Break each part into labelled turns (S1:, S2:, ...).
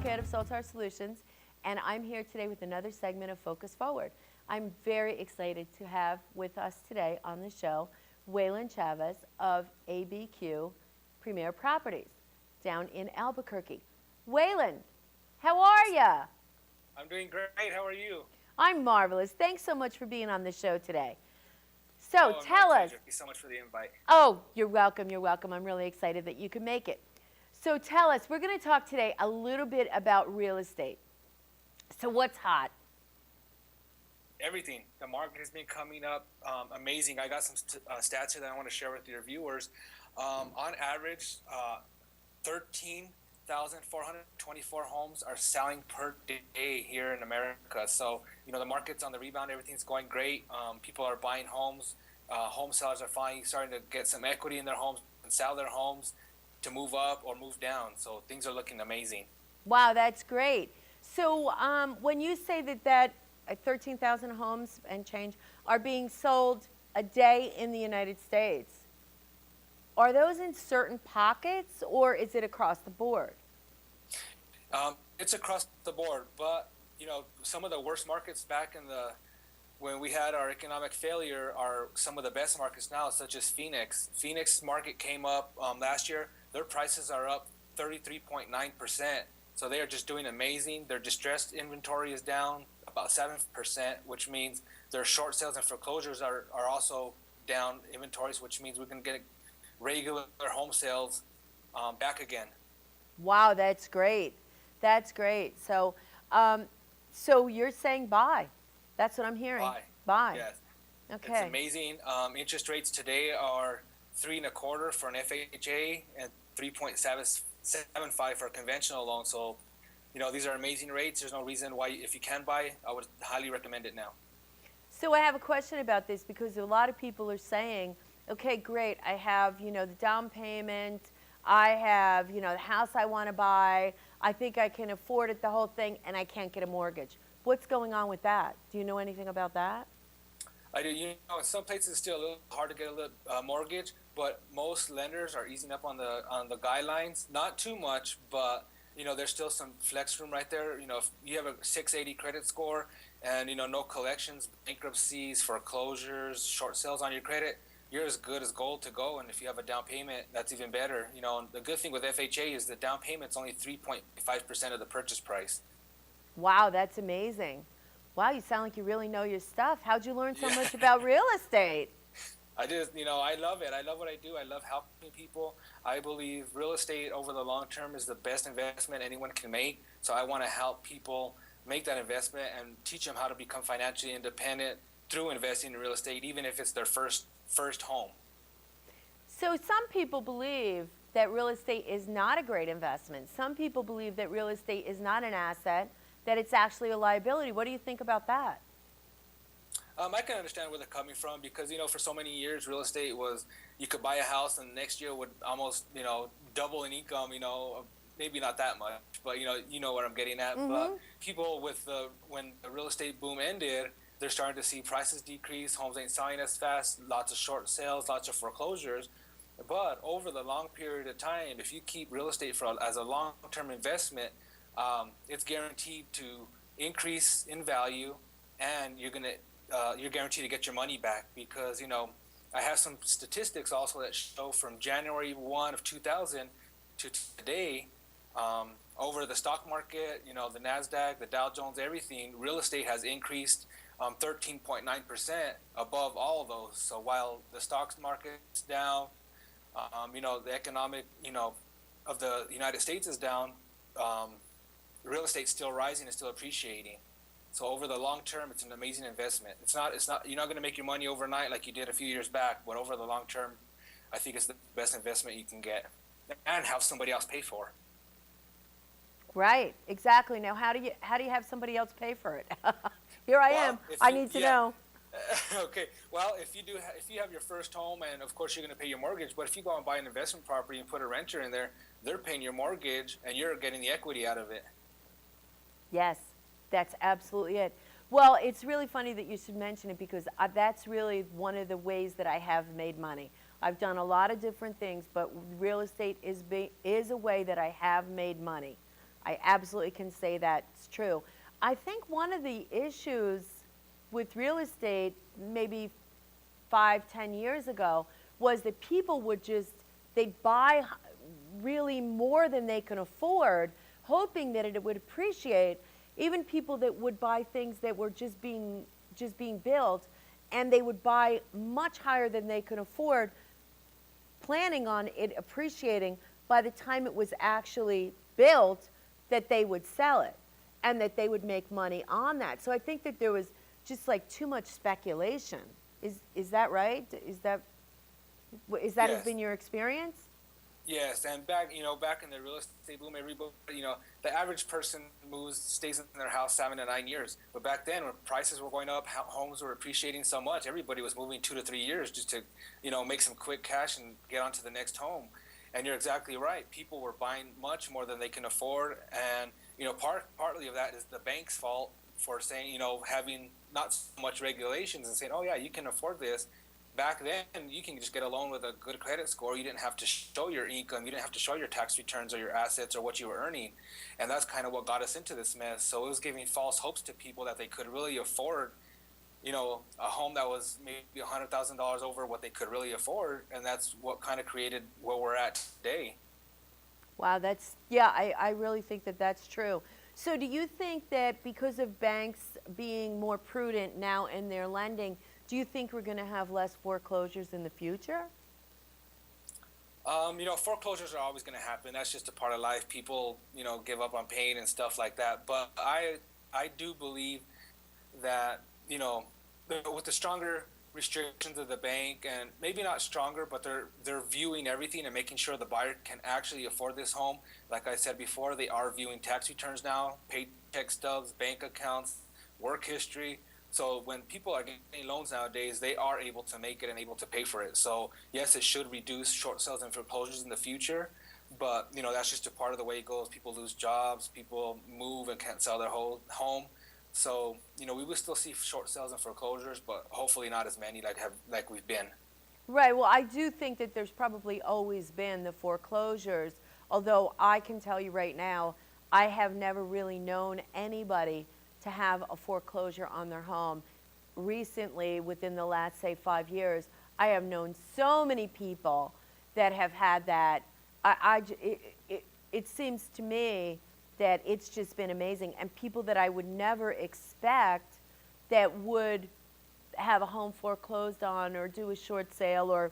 S1: Pat of Soltar Solutions, and I'm here today with another segment of Focus Forward. I'm very excited to have with us today on the show Waylon Chavez of ABQ Premier Properties down in Albuquerque. Waylon, how are ya?
S2: I'm doing great. How are you?
S1: I'm marvelous. Thanks so much for being on the show today. So
S2: Oh, my
S1: tell us.
S2: pleasure. Thank you so much for the invite.
S1: Oh, you're welcome. You're welcome. I'm really excited that you can make it. So tell us, we're going to talk today a little bit about real estate. So what's hot?
S2: Everything. The market has been coming up amazing. I got some stats here that I want to share with your viewers. On average, 13,424 homes are selling per day here in America. So, the market's on the rebound. Everything's going great. People are buying homes. Home sellers are finally starting to get some equity in their homes and sell their homes to move up or move down. So things are looking amazing.
S1: Wow, that's great. So when you say that 13,000 homes and change are being sold a day in the United States, are those in certain pockets or is it across the board?
S2: It's across the board, but some of the worst markets back when we had our economic failure are some of the best markets now, such as Phoenix. Phoenix market came up last year. Their prices are up 33.9%. So they are just doing amazing. Their distressed inventory is down about 7%, which means their short sales and foreclosures are also down inventories, which means we can get regular home sales back again.
S1: Wow, that's great. That's great. So, so you're saying buy. That's what I'm hearing. Buy.
S2: Yes.
S1: Okay.
S2: It's amazing. Interest rates today are 3.25% for an FHA and 3.75 for a conventional loan. So, these are amazing rates. There's no reason why, if you can buy, I would highly recommend it now.
S1: So I have a question about this because a lot of people are saying, okay, great, I have, the down payment, I have, the house I want to buy, I think I can afford it, the whole thing, and I can't get a mortgage. What's going on with that? Do you know anything about that?
S2: I do. In some places it's still a little hard to get a mortgage, but most lenders are easing up on the guidelines. Not too much, but there's still some flex room right there. If you have a 680 credit score and no collections, bankruptcies, foreclosures, short sales on your credit, you're as good as gold to go. And if you have a down payment, that's even better. The good thing with FHA is the down payment's only 3.5% of the purchase price.
S1: Wow, that's amazing. Wow, you sound like you really know your stuff. How'd you learn so much about real estate?
S2: I love it. I love what I do. I love helping people. I believe real estate over the long term is the best investment anyone can make. So I want to help people make that investment and teach them how to become financially independent through investing in real estate, even if it's their first home.
S1: So some people believe that real estate is not a great investment. Some people believe that real estate is not an asset, that it's actually a liability. What do you think about that?
S2: I can understand where they're coming from because, for so many years, real estate was, you could buy a house and the next year would almost, double in income, maybe not that much, but, you know what I'm getting at.
S1: Mm-hmm.
S2: But people when the real estate boom ended, they're starting to see prices decrease, homes ain't selling as fast, lots of short sales, lots of foreclosures. But over the long period of time, if you keep real estate as a long-term investment, it's guaranteed to increase in value, and you're guaranteed to get your money back because I have some statistics also that show from January 1 of 2000 to today, over the stock market, the NASDAQ, the Dow Jones, everything, real estate has increased 13.9% above all of those. So while the stock market's down, the economic of the United States is down, real estate's still rising and still appreciating. So over the long term, it's an amazing investment. It's not. You're not going to make your money overnight like you did a few years back, but over the long term, I think it's the best investment you can get and have somebody else pay for.
S1: Right, exactly. Now, how do you have somebody else pay for it? Here I am. I need to know.
S2: Okay. Well, if you have your first home, and of course you're going to pay your mortgage, but if you go and buy an investment property and put a renter in there, they're paying your mortgage, and you're getting the equity out of it.
S1: Yes, that's absolutely it. Well, it's really funny that you should mention it because that's really one of the ways that I have made money. I've done a lot of different things, but real estate is a way that I have made money. I absolutely can say that's true. I think one of the issues with real estate, maybe 5, 10 years ago, was that people would just, they'd buy really more than they can afford, hoping that it would appreciate. Even people that would buy things that were just being built, and they would buy much higher than they could afford, planning on it appreciating. By the time it was actually built, that they would sell it and that they would make money on that. So I think that there was just like too much speculation. Is that right? Has
S2: Yes.
S1: been your experience?
S2: Yes, and back in the real estate boom, the average person stays in their house 7 to 9 years. But back then, when prices were going up, homes were appreciating so much, everybody was moving 2 to 3 years just to, make some quick cash and get onto the next home. And you're exactly right. People were buying much more than they can afford, and partly of that is the bank's fault for saying, having not so much regulations and saying, oh yeah, you can afford this. Back then, you can just get a loan with a good credit score. You didn't have to show your income. You didn't have to show your tax returns or your assets or what you were earning. And that's kind of what got us into this mess. So it was giving false hopes to people that they could really afford, a home that was maybe $100,000 over what they could really afford. And that's what kind of created where we're at today.
S1: Wow, I really think that that's true. So do you think that because of banks being more prudent now in their lending, do you think we're going to have less foreclosures in the future?
S2: Foreclosures are always going to happen. That's just a part of life. People, give up on paying and stuff like that. But I do believe that, with the stronger restrictions of the bank, and maybe not stronger, but they're viewing everything and making sure the buyer can actually afford this home. Like I said before, they are viewing tax returns now, paycheck stubs, bank accounts, work history. So when people are getting loans nowadays, they are able to make it and able to pay for it. So yes, it should reduce short sales and foreclosures in the future, but that's just a part of the way it goes. People lose jobs, people move and can't sell their whole home. So we will still see short sales and foreclosures, but hopefully not as many like we've been.
S1: Right. Well, I do think that there's probably always been the foreclosures, although I can tell you right now, I have never really known anybody to have a foreclosure on their home. Recently, within the last, say, 5 years, I have known so many people that have had that. It seems to me that it's just been amazing. And people that I would never expect that would have a home foreclosed on or do a short sale or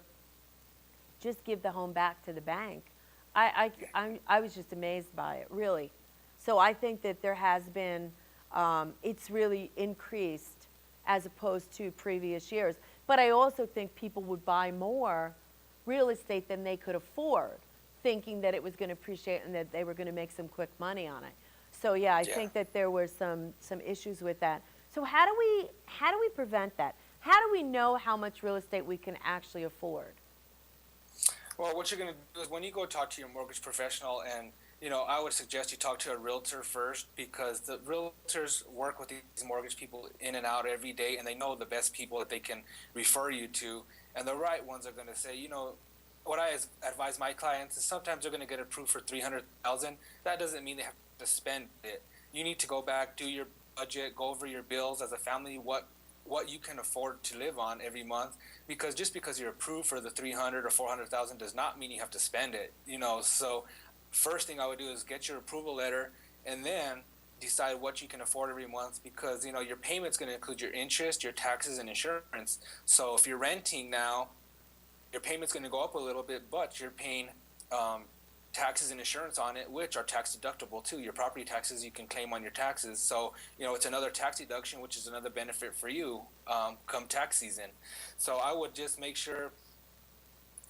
S1: just give the home back to the bank. I was just amazed by it, really. So I think that there has been, it's really increased as opposed to previous years. But I also think people would buy more real estate than they could afford, thinking that it was going to appreciate and that they were going to make some quick money on it. So yeah, I think that there were some issues with that. So how do we prevent that? How do we know how much real estate we can actually afford?
S2: Well, what you're going to do is when you go talk to your mortgage professional, and I would suggest you talk to a realtor first, because the realtors work with these mortgage people in and out every day, and they know the best people that they can refer you to, and the right ones are going to say, what I advise my clients is sometimes they're going to get approved for $300,000. That doesn't mean they have to spend it. You need to go back, do your budget, go over your bills as a family, what you can afford to live on every month, because just because you're approved for the 300 or 400,000 does not mean you have to spend it. So first thing I would do is get your approval letter, and then decide what you can afford every month, because your payment's going to include your interest, your taxes, and insurance. So if you're renting now, your payment's going to go up a little bit, but you're paying taxes and insurance on it, which are tax deductible too. Your property taxes you can claim on your taxes. So, it's another tax deduction, which is another benefit for you come tax season. So I would just make sure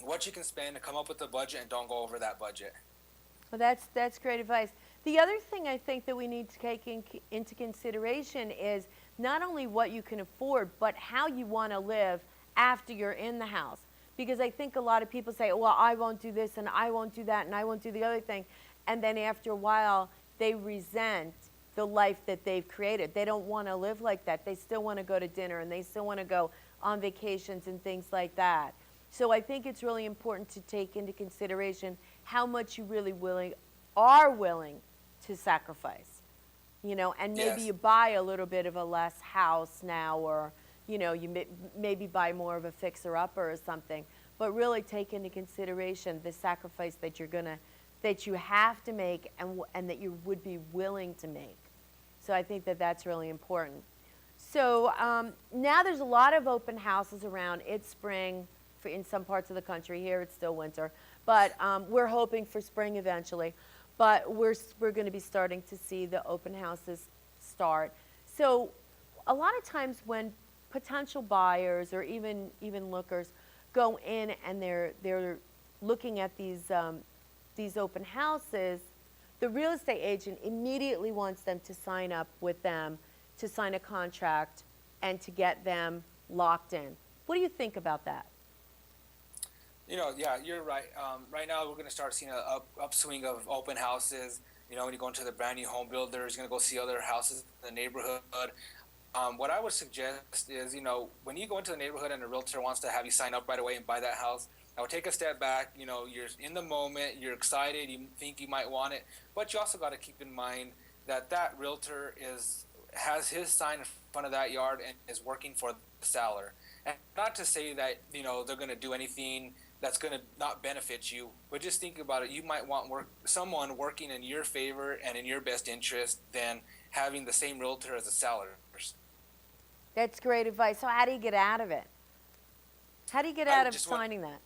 S2: what you can spend and come up with a budget, and don't go over that budget.
S1: Well, that's great advice. The other thing I think that we need to take into consideration is not only what you can afford, but how you want to live after you're in the house. Because I think a lot of people say, well, I won't do this and I won't do that and I won't do the other thing. And then after a while, they resent the life that they've created. They don't want to live like that. They still want to go to dinner and they still want to go on vacations and things like that. So I think it's really important to take into consideration how much you really are willing to sacrifice, you know, and maybe
S2: Yes.
S1: you buy a little bit of a less house now, or, you know, you maybe buy more of a fixer-upper or something, but really take into consideration the sacrifice that that you have to make, and that you would be willing to make. So I think that that's really important. So now there's a lot of open houses around. It's spring in some parts of the country. Here it's still winter, but we're hoping for spring eventually. But we're going to be starting to see the open houses start. So a lot of times when potential buyers or even lookers go in and they're looking at these open houses, the real estate agent immediately wants them to sign up with them, to sign a contract, and to get them locked in. What do you think about that?
S2: You know, yeah, you're right. Right now, we're going to start seeing an upswing of open houses. You know, when you go into the brand new home builders, you're going to go see other houses in the neighborhood. What I would suggest is, you know, when you go into the neighborhood and a realtor wants to have you sign up right away and buy that house, I would take a step back. You know, you're in the moment, you're excited, you think you might want it, but you also got to keep in mind that that realtor has his sign in front of that yard and is working for the seller. And not to say that, you know, they're going to do anything that's going to not benefit you, but just think about it. You might want someone working in your favor and in your best interest than having the same realtor as a seller.
S1: That's great advice. So how do you get out of it? How do you get out of signing that?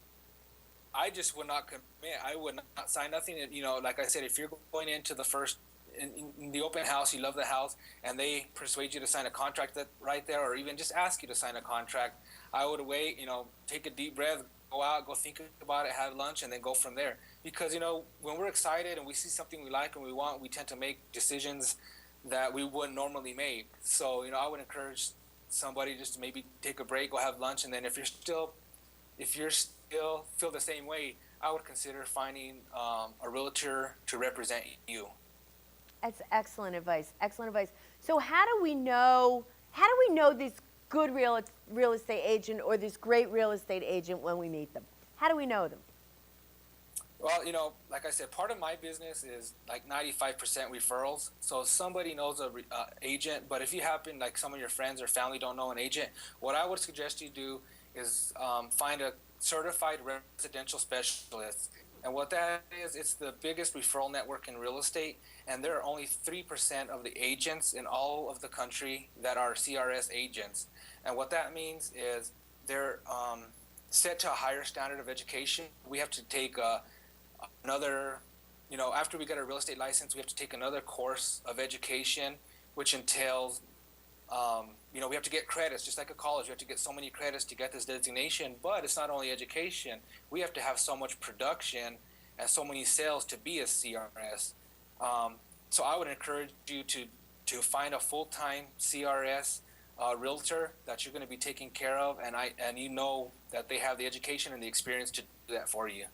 S2: I just would not commit. I would not sign nothing. You know, like I said, if you're going into the first in the open house, you love the house, and they persuade you to sign a contract right there, or even just ask you to sign a contract, I would wait. You know, take a deep breath, go out, go think about it, have lunch, and then go from there. Because, you know, when we're excited and we see something we like and we want, we tend to make decisions that we wouldn't normally make. So, you know, I would encourage somebody just to maybe take a break, go have lunch, and then if you're still feel the same way, I would consider finding a realtor to represent you.
S1: That's excellent advice. Excellent advice. So how do we know this good real estate agent or this great real estate agent when we meet them? How do we know them?
S2: Well, you know, like I said, part of my business is like 95% referrals. So somebody knows a agent, but if you happen, like some of your friends or family don't know an agent, what I would suggest you do is find a certified residential specialist. And what that is, it's the biggest referral network in real estate, and there are only 3% of the agents in all of the country that are CRS agents. And what that means is they're set to a higher standard of education. We have to take another, you know, after we get our real estate license, we have to take another course of education, which entails, you know, we have to get credits, just like a college. We have to get so many credits to get this designation, but it's not only education. We have to have so much production and so many sales to be a CRS. So I would encourage you to find a full-time CRS realtor that you're going to be taking care of, and you know that they have the education and the experience to do that for you.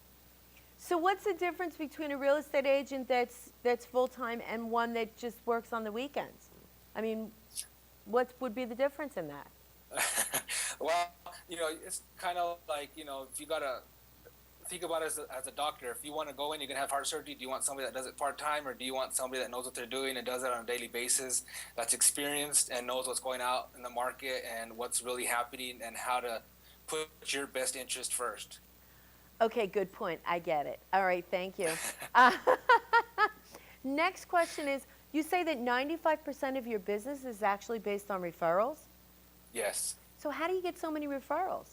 S1: So what's the difference between a real estate agent that's full-time and one that just works on the weekends? I mean, what would be the difference in that?
S2: Well, you know, it's kind of like, you know, if you got to think about it as a doctor. If you want to go in, you're going to have heart surgery. Do you want somebody that does it part-time, or do you want somebody that knows what they're doing and does it on a daily basis, that's experienced and knows what's going out in the market and what's really happening and how to put your best interest first?
S1: Okay, good point. I get it. All right, thank you. Next question is, you say that 95% of your business is actually based on referrals?
S2: Yes.
S1: So how do you get so many referrals?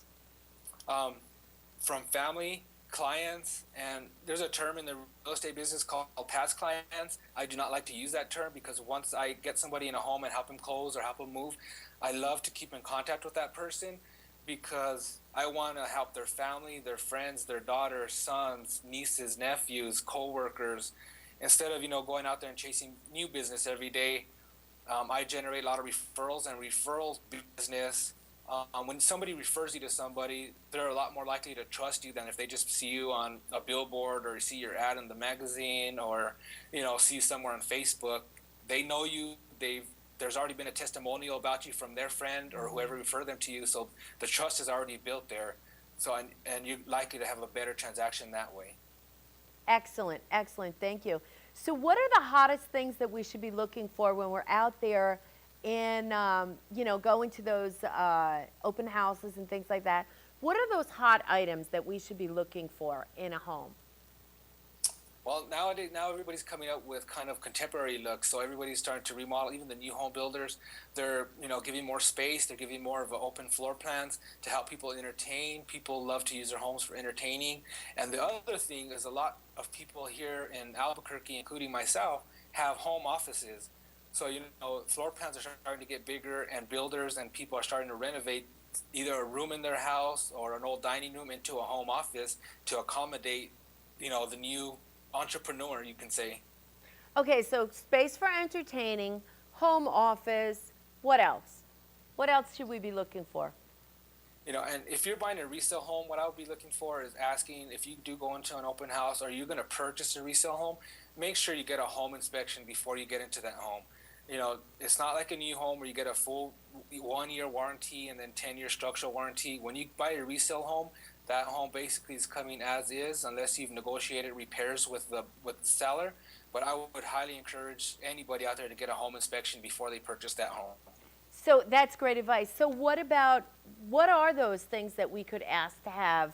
S2: From family, clients, and there's a term in the real estate business called past clients. I do not like to use that term because once I get somebody in a home and help them close or help them move, I love to keep in contact with that person because I want to help their family, their friends, their daughters, sons, nieces, nephews, co-workers. Instead of, you know, going out there and chasing new business every day, I generate a lot of referrals, and referral business, when somebody refers you to somebody, they're a lot more likely to trust you than if they just see you on a billboard or see your ad in the magazine or, you know, see you somewhere on Facebook. They know you. There's already been a testimonial about you from their friend or whoever referred them to you, so the trust is already built there. So and you're likely to have a better transaction that way.
S1: Excellent, excellent. Thank you. So what are the hottest things that we should be looking for when we're out there in, going to those open houses and things like that? What are those hot items that we should be looking for in a home?
S2: Well, nowadays, now everybody's coming up with kind of contemporary looks. So everybody's starting to remodel. Even the new home builders, they're giving more space. They're giving more of an open floor plans to help people entertain. People love to use their homes for entertaining. And the other thing is a lot of people here in Albuquerque, including myself, have home offices. So floor plans are starting to get bigger, and builders and people are starting to renovate either a room in their house or an old dining room into a home office to accommodate the new entrepreneur, you can say.
S1: Okay, so space for entertaining, home office, what else? What else should we be looking for?
S2: And if you're buying a resale home, what I would be looking for is asking, if you do go into an open house, are you going to purchase a resale home? Make sure you get a home inspection before you get into that home. It's not like a new home where you get a full 1-year warranty and then 10-year structural warranty. When you buy a resale home, that home basically is coming as is, unless you've negotiated repairs with the seller. But I would highly encourage anybody out there to get a home inspection before they purchase that home.
S1: So that's great advice. So what are those things that we could ask to have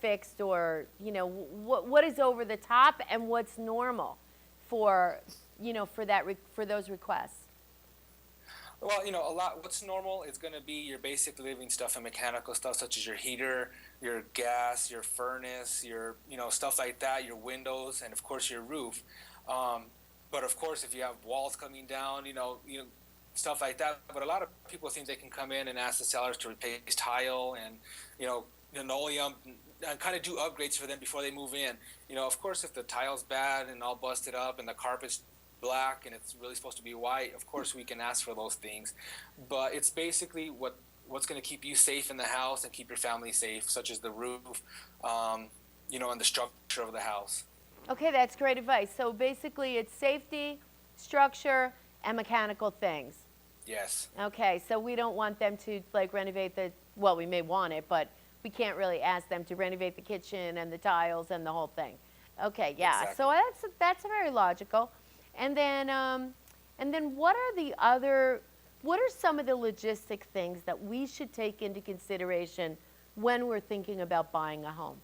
S1: fixed, or what is over the top and what's normal for for those requests?
S2: Well, a lot. What's normal is going to be your basic living stuff and mechanical stuff, such as your heater, your gas, your furnace, your stuff like that, your windows, and of course your roof. But of course, if you have walls coming down, stuff like that. But a lot of people think they can come in and ask the sellers to replace tile and linoleum and kind of do upgrades for them before they move in. Of course, if the tile's bad and all busted up and the carpet's black and it's really supposed to be white, of course we can ask for those things. But it's basically what's going to keep you safe in the house and keep your family safe, such as the roof, and the structure of the house.
S1: Okay, that's great advice. So basically it's safety, structure, and mechanical things.
S2: Yes.
S1: Okay, so we don't want them to renovate well, we may want it, but we can't really ask them to renovate the kitchen and the tiles and the whole thing. Okay, yeah.
S2: Exactly.
S1: So that's very logical. And then what are some of the logistic things that we should take into consideration when we're thinking about buying a home?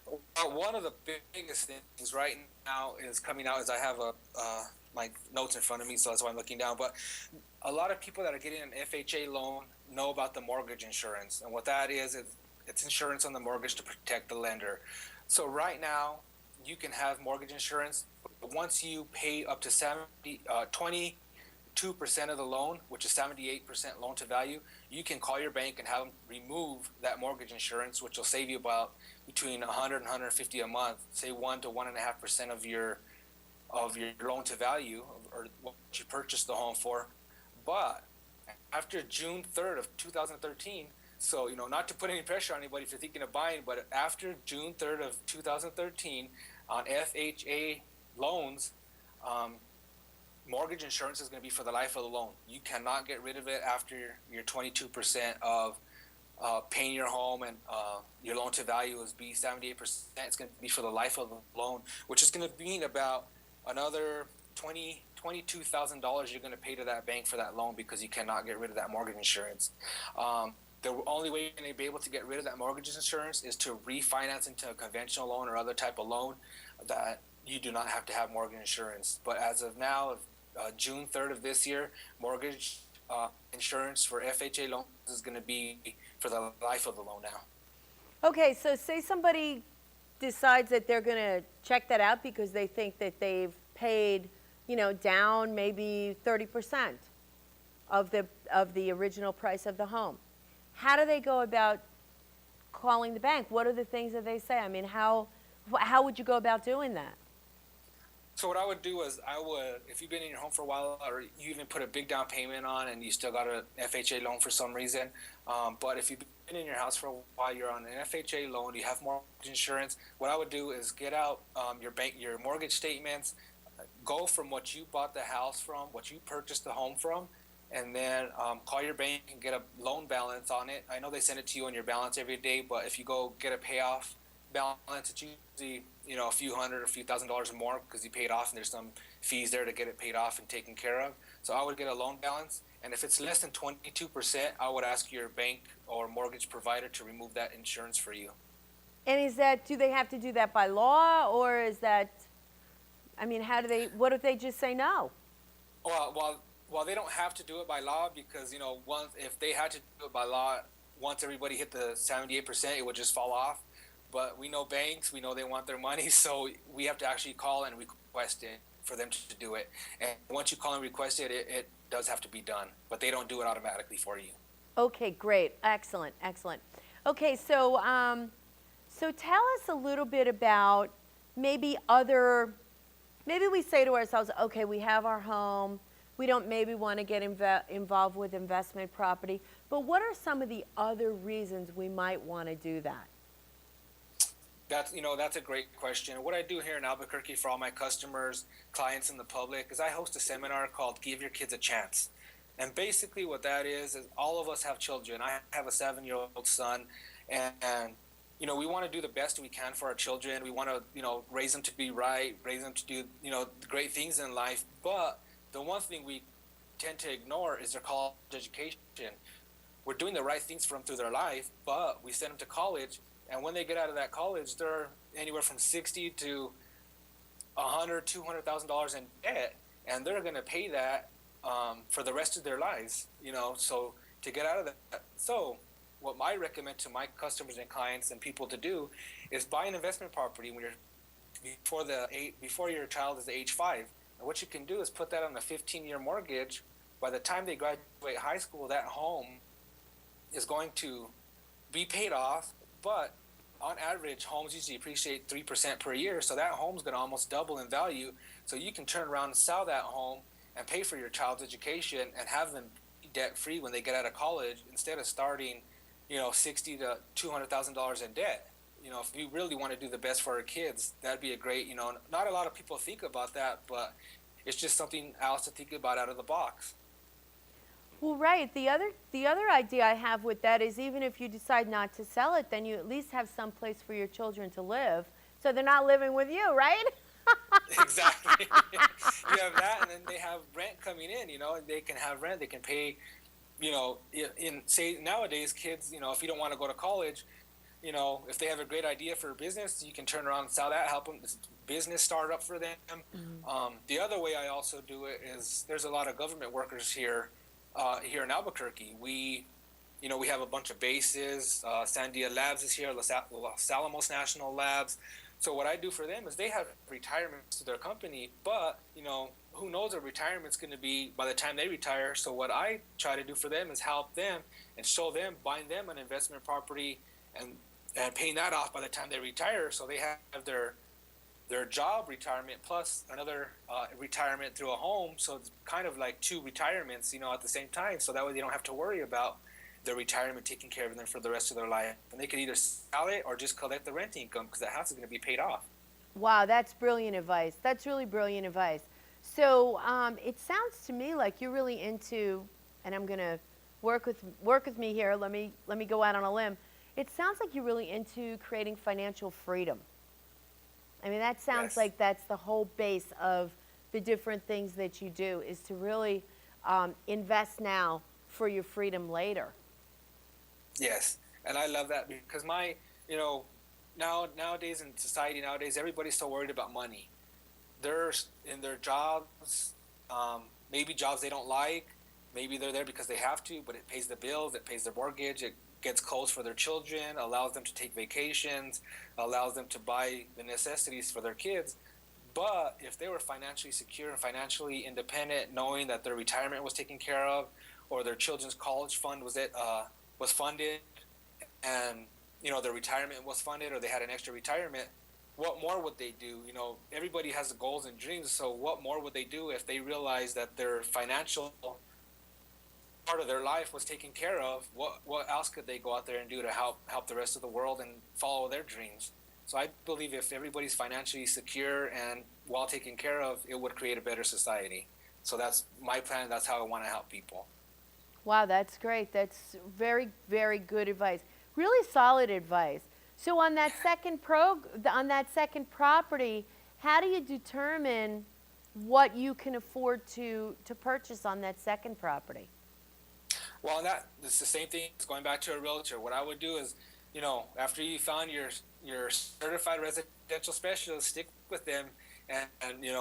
S2: Well, one of the biggest things right now is coming out, is I have my notes in front of me, so that's why I'm looking down. But a lot of people that are getting an FHA loan know about the mortgage insurance, and what that is it's insurance on the mortgage to protect the lender. So right now, you can have mortgage insurance once you pay up to 22% of the loan, which is 78% loan to value. You can call your bank and have them remove that mortgage insurance, which will save you about between 100 and 150 a month, say 1 to 1.5% of your loan to value, or what you purchased the home for. But after June 3rd of 2013, so not to put any pressure on anybody if you're thinking of buying, but after June 3rd of 2013, on FHA loans, mortgage insurance is going to be for the life of the loan. You cannot get rid of it after your 22% of paying your home, and your loan to value is be 78%. It's going to be for the life of the loan, which is going to mean about another $22,000 you're going to pay to that bank for that loan, because you cannot get rid of that mortgage insurance. The only way you're going to be able to get rid of that mortgage insurance is to refinance into a conventional loan or other type of loan that you do not have to have mortgage insurance. But as of now, June 3rd of this year, mortgage insurance for FHA loans is going to be for the life of the loan now.
S1: Okay, so say somebody decides that they're going to check that out because they think that they've paid, down maybe 30% of the original price of the home. How do they go about calling the bank? What are the things that they say? I mean, how would you go about doing that?
S2: So what I would do is if you've been in your home for a while, or you even put a big down payment on and you still got an FHA loan for some reason, but if you've been in your house for a while, you're on an FHA loan, you have mortgage insurance, what I would do is get out your mortgage statements, go from what you bought the house from, what you purchased the home from, and then call your bank and get a loan balance on it. I know they send it to you on your balance every day, but if you go get a payoff balance, it's usually a few hundred or a few $1,000s more because you paid off and there's some fees there to get it paid off and taken care of. So I would get a loan balance. And if it's less than 22%, I would ask your bank or mortgage provider to remove that insurance for you.
S1: And is that, do they have to do that by law, or is that, I mean, how do they, what if they just say no?
S2: Well, they don't have to do it by law because, once if they had to do it by law, once everybody hit the 78%, it would just fall off. But we know banks, we know they want their money, so we have to actually call and request it for them to do it. And once you call and request it, it does have to be done, but they don't do it automatically for you.
S1: Okay, great, excellent, excellent. Okay, so so tell us a little bit about maybe maybe we say to ourselves, okay, we have our home, we don't maybe want to get involved with investment property, but what are some of the other reasons we might want to do that?
S2: That's a great question. What I do here in Albuquerque for all my customers, clients, and the public is I host a seminar called Give Your Kids a Chance. And basically what that is all of us have children. I have a 7-year-old son, and we want to do the best we can for our children. We want to, raise them to be right, raise them to do, great things in life. But the one thing we tend to ignore is their college education. We're doing the right things for them through their life, but we send them to college. And when they get out of that college, they're anywhere from $60,000 to $100,000, $200,000 in debt, and they're going to pay that for the rest of their lives. So to get out of that. So what I recommend to my customers and clients and people to do is buy an investment property when before your child is age 5. And what you can do is put that on a 15-year mortgage. By the time they graduate high school, that home is going to be paid off. But on average, homes usually appreciate 3% per year, so that home's going to almost double in value. So you can turn around and sell that home and pay for your child's education and have them debt-free when they get out of college instead of starting, $60,000 to $200,000 in debt. If we really want to do the best for our kids, that'd be a great. Not a lot of people think about that, but it's just something else to think about out of the box.
S1: Well, right. The other idea I have with that is even if you decide not to sell it, then you at least have some place for your children to live, so they're not living with you, right?
S2: Exactly. You have that, and then they have rent coming in. And they can have rent. They can pay. Say nowadays, kids. If you don't want to go to college, if they have a great idea for a business, you can turn around and sell that, help them business start up for them. Mm-hmm. The other way I also do it is there's a lot of government workers here in Albuquerque. We have a bunch of bases. Sandia Labs is here, Los Alamos National Labs. So what I do for them is they have retirements to their company, but who knows what retirement's going to be by the time they retire. So what I try to do for them is help them and show them, buying them an investment property and paying that off by the time they retire. So they have their job retirement plus another retirement through a home. So it's kind of like 2 retirements, at the same time. So that way they don't have to worry about their retirement taking care of them for the rest of their life. And they can either sell it or just collect the rent income because the house is going to be paid off.
S1: Wow, that's brilliant advice. That's really brilliant advice. So it sounds to me like you're really into, and I'm going to work with me here. Let me go out on a limb. It sounds like you're really into creating financial freedom. I mean, that sounds
S2: Yes.
S1: like that's the whole base of the different things that you do, is to really invest now for your freedom later.
S2: Yes, and I love that because nowadays in society, everybody's so worried about money. They're in their jobs, maybe jobs they don't like. Maybe they're there because they have to, but it pays the bills, it pays their mortgage, it gets clothes for their children, allows them to take vacations, allows them to buy the necessities for their kids. But if they were financially secure and financially independent, knowing that their retirement was taken care of, or their children's college fund was funded, and their retirement was funded, or they had an extra retirement, what more would they do? Everybody has goals and dreams. So what more would they do if they realized that their financial part of their life was taken care of? What else could they go out there and do to help the rest of the world and follow their dreams? So I believe if everybody's financially secure and well taken care of, it would create a better society. So that's my plan. That's how I want to help people.
S1: Wow, that's great. That's very, very good advice. Really solid advice. So on that second property, how do you determine what you can afford to purchase on that second property?
S2: Well, it's the same thing. It's going back to a realtor. What I would do is, after you found your certified residential specialist, stick with them, and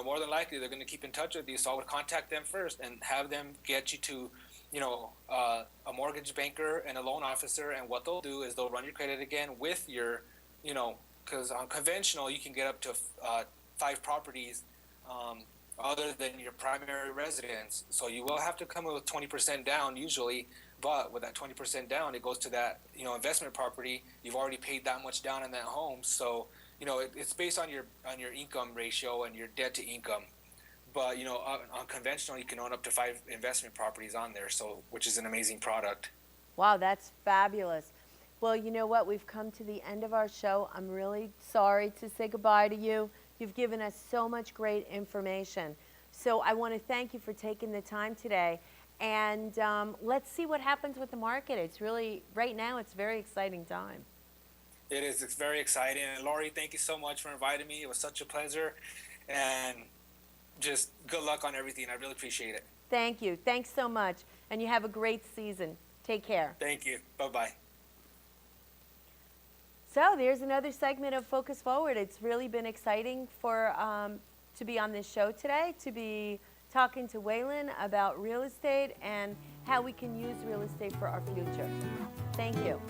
S2: more than likely they're going to keep in touch with you. So I would contact them first and have them get you to, a mortgage banker and a loan officer. And what they'll do is they'll run your credit again with your, because on conventional you can get up to 5 properties. Other than your primary residence. So you will have to come with 20% down usually, but with that 20% down, it goes to that, investment property. You've already paid that much down in that home. So, it's based on your income ratio and your debt to income. But, on conventional, you can own up to 5 investment properties on there, so which is an amazing product.
S1: Wow, that's fabulous. Well, you know what? We've come to the end of our show. I'm really sorry to say goodbye to you. You've given us so much great information. So I want to thank you for taking the time today. And let's see what happens with the market. It's really, right now, it's a very exciting time.
S2: It is. It's very exciting. And Lori, thank you so much for inviting me. It was such a pleasure. And just good luck on everything. I really appreciate it.
S1: Thank you. Thanks so much. And you have a great season. Take care.
S2: Thank you. Bye-bye.
S1: So there's another segment of Focus Forward. It's really been exciting to be on this show today, to be talking to Waylon about real estate and how we can use real estate for our future. Thank you.